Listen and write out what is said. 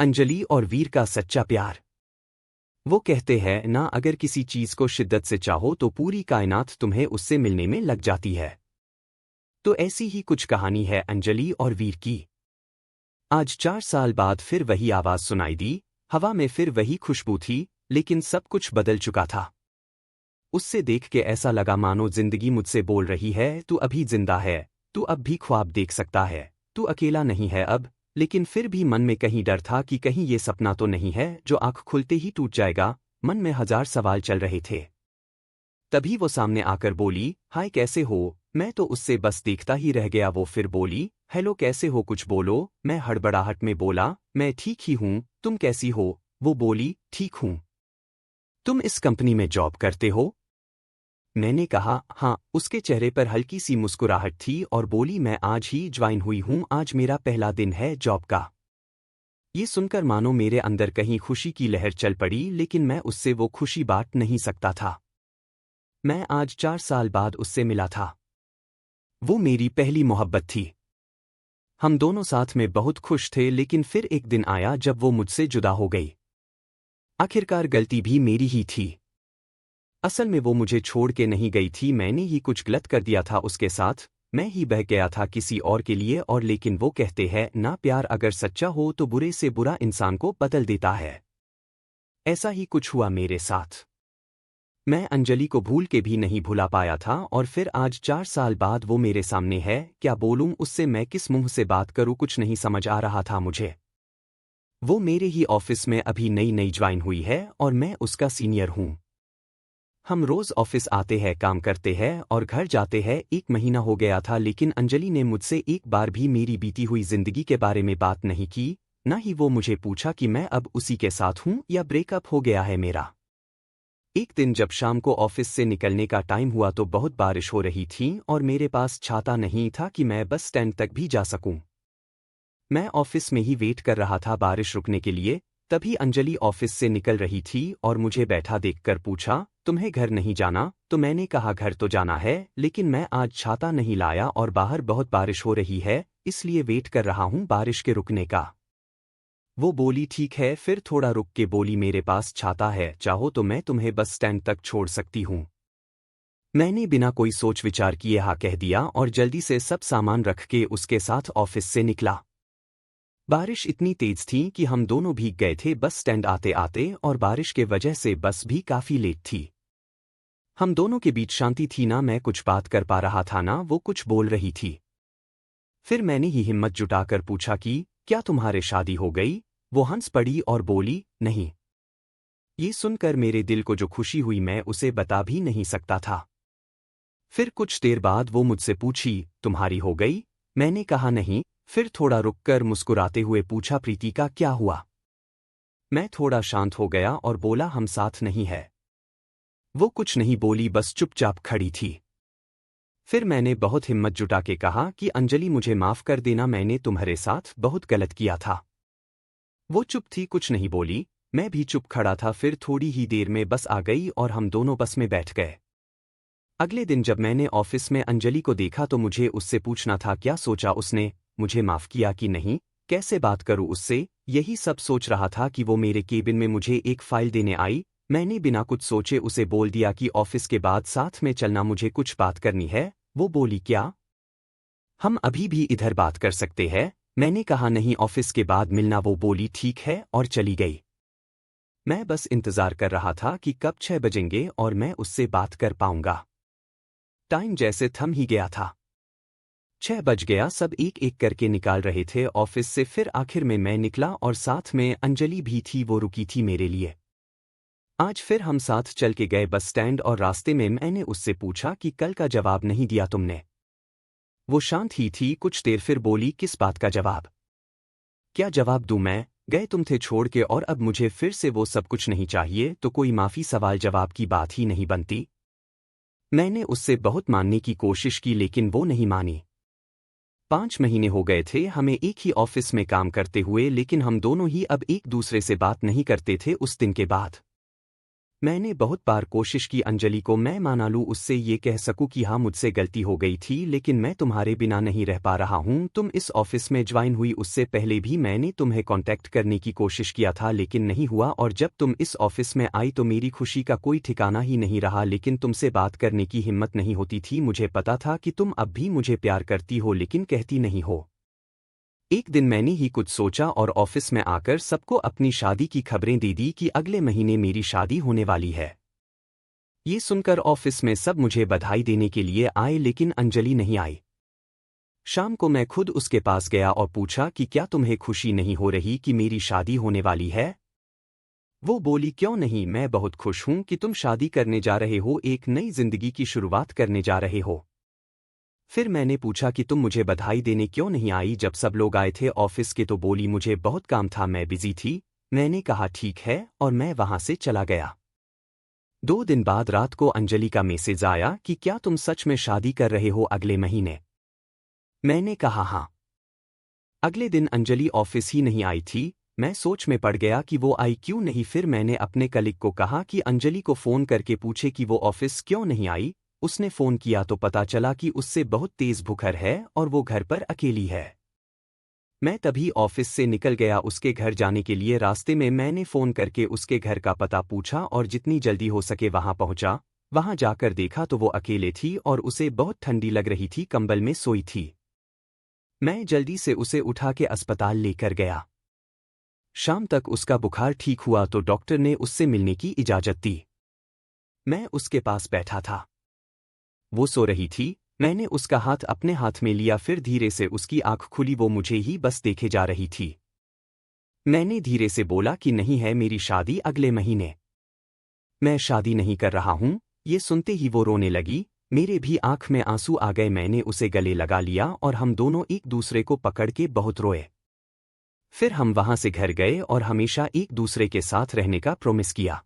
अंजलि और वीर का सच्चा प्यार। वो कहते हैं ना, अगर किसी चीज को शिद्दत से चाहो तो पूरी कायनात तुम्हें उससे मिलने में लग जाती है। तो ऐसी ही कुछ कहानी है अंजलि और वीर की। आज 4 साल बाद फिर वही आवाज सुनाई दी, हवा में फिर वही खुशबू थी, लेकिन सब कुछ बदल चुका था। उससे देख के ऐसा लगा मानो जिंदगी मुझसे बोल रही है, तू अभी जिंदा है, तू अब भी ख्वाब देख सकता है, तू अकेला नहीं है अब। लेकिन फिर भी मन में कहीं डर था कि कहीं ये सपना तो नहीं है जो आंख खुलते ही टूट जाएगा। मन में हजार सवाल चल रहे थे। तभी वो सामने आकर बोली, हाय कैसे हो। मैं तो उससे बस देखता ही रह गया। वो फिर बोली, हेलो कैसे हो, कुछ बोलो। मैं हड़बड़ाहट में बोला, मैं ठीक ही हूँ, तुम कैसी हो। वो बोली, ठीक हूँ। तुम इस कंपनी में जॉब करते हो। मैंने कहा, हाँ। उसके चेहरे पर हल्की सी मुस्कुराहट थी और बोली, मैं आज ही ज्वाइन हुई हूँ, आज मेरा पहला दिन है जॉब का। ये सुनकर मानो मेरे अंदर कहीं खुशी की लहर चल पड़ी, लेकिन मैं उससे वो खुशी बांट नहीं सकता था। मैं आज 4 साल बाद उससे मिला था। वो मेरी पहली मोहब्बत थी। हम दोनों साथ में बहुत खुश थे, लेकिन फिर एक दिन आया जब वो मुझसे जुदा हो गई। आखिरकार गलती भी मेरी ही थी। असल में वो मुझे छोड़ के नहीं गई थी, मैंने ही कुछ गलत कर दिया था उसके साथ। मैं ही बह गया था किसी और के लिए। और लेकिन वो कहते हैं ना, प्यार अगर सच्चा हो तो बुरे से बुरा इंसान को बदल देता है। ऐसा ही कुछ हुआ मेरे साथ। मैं अंजलि को भूल के भी नहीं भुला पाया था, और फिर आज 4 साल बाद वो मेरे सामने है। क्या बोलूं उससे, मैं किस मुंह से बात करूं, कुछ नहीं समझ आ रहा था मुझे। वो मेरे ही ऑफिस में अभी नई नई ज्वाइन हुई है और मैं उसका सीनियर हूं। हम रोज ऑफिस आते हैं, काम करते हैं और घर जाते हैं। 1 महीना हो गया था, लेकिन अंजलि ने मुझसे एक बार भी मेरी बीती हुई जिंदगी के बारे में बात नहीं की। ना ही वो मुझे पूछा कि मैं अब उसी के साथ हूं या ब्रेकअप हो गया है मेरा। एक दिन जब शाम को ऑफिस से निकलने का टाइम हुआ तो बहुत बारिश हो रही थी और मेरे पास छाता नहीं था कि मैं बस स्टैंड तक भी जा सकूं। मैं ऑफिस में ही वेट कर रहा था बारिश रुकने के लिए। तभी अंजलि ऑफिस से निकल रही थी और मुझे बैठा देखकर पूछा, तुम्हें घर नहीं जाना। तो मैंने कहा, घर तो जाना है, लेकिन मैं आज छाता नहीं लाया और बाहर बहुत बारिश हो रही है, इसलिए वेट कर रहा हूं बारिश के रुकने का। वो बोली, ठीक है। फिर थोड़ा रुक के बोली, मेरे पास छाता है, चाहो तो मैं तुम्हें बस स्टैंड तक छोड़ सकती हूँ। मैंने बिना कोई सोच विचार किए हाँ कह दिया और जल्दी से सब सामान रख के उसके साथ ऑफिस से निकला। बारिश इतनी तेज थी कि हम दोनों भीग गए थे बस स्टैंड आते आते, और बारिश के वजह से बस भी काफी लेट थी। हम दोनों के बीच शांति थी, ना मैं कुछ बात कर पा रहा था ना वो कुछ बोल रही थी। फिर मैंने ही हिम्मत जुटाकर पूछा कि क्या तुम्हारे शादी हो गई। वो हंस पड़ी और बोली, नहीं। ये सुनकर मेरे दिल को जो खुशी हुई मैं उसे बता भी नहीं सकता था। फिर कुछ देर बाद वो मुझसे पूछी, तुम्हारी हो गई। मैंने कहा नहीं। फिर थोड़ा रुककर मुस्कुराते हुए पूछा, प्रीति का क्या हुआ। मैं थोड़ा शांत हो गया और बोला, हम साथ नहीं है। वो कुछ नहीं बोली, बस चुपचाप खड़ी थी। फिर मैंने बहुत हिम्मत जुटा के कहा कि अंजलि मुझे माफ कर देना, मैंने तुम्हारे साथ बहुत गलत किया था। वो चुप थी, कुछ नहीं बोली। मैं भी चुप खड़ा था। फिर थोड़ी ही देर में बस आ गई और हम दोनों बस में बैठ गए। अगले दिन जब मैंने ऑफिस में अंजलि को देखा तो मुझे उससे पूछना था क्या सोचा उसने, मुझे माफ किया कि नहीं, कैसे बात करूं उससे। यही सब सोच रहा था कि वो मेरे केबिन में मुझे एक फाइल देने आई। मैंने बिना कुछ सोचे उसे बोल दिया कि ऑफिस के बाद साथ में चलना, मुझे कुछ बात करनी है। वो बोली, क्या, हम अभी भी इधर बात कर सकते हैं। मैंने कहा, नहीं, ऑफिस के बाद मिलना। वो बोली, ठीक है, और चली गई। मैं बस इंतजार कर रहा था कि कब 6 बजेंगे और मैं उससे बात कर पाऊंगा। टाइम जैसे थम ही गया था। 6 बज गया, सब एक एक करके निकाल रहे थे ऑफिस से। फिर आखिर में मैं निकला और साथ में अंजलि भी थी, वो रुकी थी मेरे लिए। आज फिर हम साथ चल के गए बस स्टैंड, और रास्ते में मैंने उससे पूछा कि कल का जवाब नहीं दिया तुमने। वो शांत ही थी कुछ देर, फिर बोली, किस बात का जवाब। क्या जवाब दूं मैं, गए तुम थे छोड़ के और अब मुझे फिर से वो सब कुछ नहीं चाहिए, तो कोई माफी सवाल जवाब की बात ही नहीं बनती। मैंने उससे बहुत मानने की कोशिश की, लेकिन वो नहीं मानी। 5 महीने हो गए थे हमें एक ही ऑफिस में काम करते हुए, लेकिन हम दोनों ही अब एक दूसरे से बात नहीं करते थे उस दिन के बाद। मैंने बहुत बार कोशिश की अंजलि को मैं मना लूं, उससे ये कह सकूं कि हाँ मुझसे गलती हो गई थी, लेकिन मैं तुम्हारे बिना नहीं रह पा रहा हूं। तुम इस ऑफिस में ज्वाइन हुई उससे पहले भी मैंने तुम्हें कांटेक्ट करने की कोशिश किया था, लेकिन नहीं हुआ, और जब तुम इस ऑफिस में आई तो मेरी खुशी का कोई ठिकाना ही नहीं रहा, लेकिन तुमसे बात करने की हिम्मत नहीं होती थी। मुझे पता था कि तुम अब भी मुझे प्यार करती हो, लेकिन कहती नहीं हो। एक दिन मैंने ही कुछ सोचा और ऑफिस में आकर सबको अपनी शादी की खबरें दे दी कि अगले महीने मेरी शादी होने वाली है। ये सुनकर ऑफिस में सब मुझे बधाई देने के लिए आए, लेकिन अंजलि नहीं आई। शाम को मैं खुद उसके पास गया और पूछा कि क्या तुम्हें खुशी नहीं हो रही कि मेरी शादी होने वाली है? वो बोली, क्यों नहीं, मैं बहुत खुश हूं कि तुम शादी करने जा रहे हो, एक नई जिंदगी की शुरुआत करने जा रहे हो। फिर मैंने पूछा कि तुम मुझे बधाई देने क्यों नहीं आई जब सब लोग आए थे ऑफिस के? तो बोली, मुझे बहुत काम था, मैं बिजी थी। मैंने कहा ठीक है, और मैं वहां से चला गया। 2 दिन बाद रात को अंजलि का मैसेज आया कि क्या तुम सच में शादी कर रहे हो अगले महीने? मैंने कहा हाँ। अगले दिन अंजलि ऑफिस ही नहीं आई थी। मैं सोच में पड़ गया कि वो आई क्यों नहीं। फिर मैंने अपने कलीग को कहा कि अंजलि को फोन करके पूछे कि वो ऑफिस क्यों नहीं आई। उसने फोन किया तो पता चला कि उससे बहुत तेज बुखार है और वो घर पर अकेली है। मैं तभी ऑफिस से निकल गया उसके घर जाने के लिए। रास्ते में मैंने फोन करके उसके घर का पता पूछा और जितनी जल्दी हो सके वहां पहुंचा। वहां जाकर देखा तो वो अकेले थी और उसे बहुत ठंडी लग रही थी, कंबल में सोई थी। मैं जल्दी से उसे उठा के अस्पताल लेकर गया। शाम तक उसका बुखार ठीक हुआ तो डॉक्टर ने उससे मिलने की इजाजत दी। मैं उसके पास बैठा था, वो सो रही थी। मैंने उसका हाथ अपने हाथ में लिया, फिर धीरे से उसकी आंख खुली, वो मुझे ही बस देखे जा रही थी। मैंने धीरे से बोला कि नहीं है मेरी शादी अगले महीने। मैं शादी नहीं कर रहा हूं। ये सुनते ही वो रोने लगी। मेरे भी आंख में आंसू आ गए। मैंने उसे गले लगा लिया और हम दोनों एक दूसरे को पकड़ के बहुत रोए। फिर हम वहां से घर गए और हमेशा एक दूसरे के साथ रहने का प्रॉमिस किया।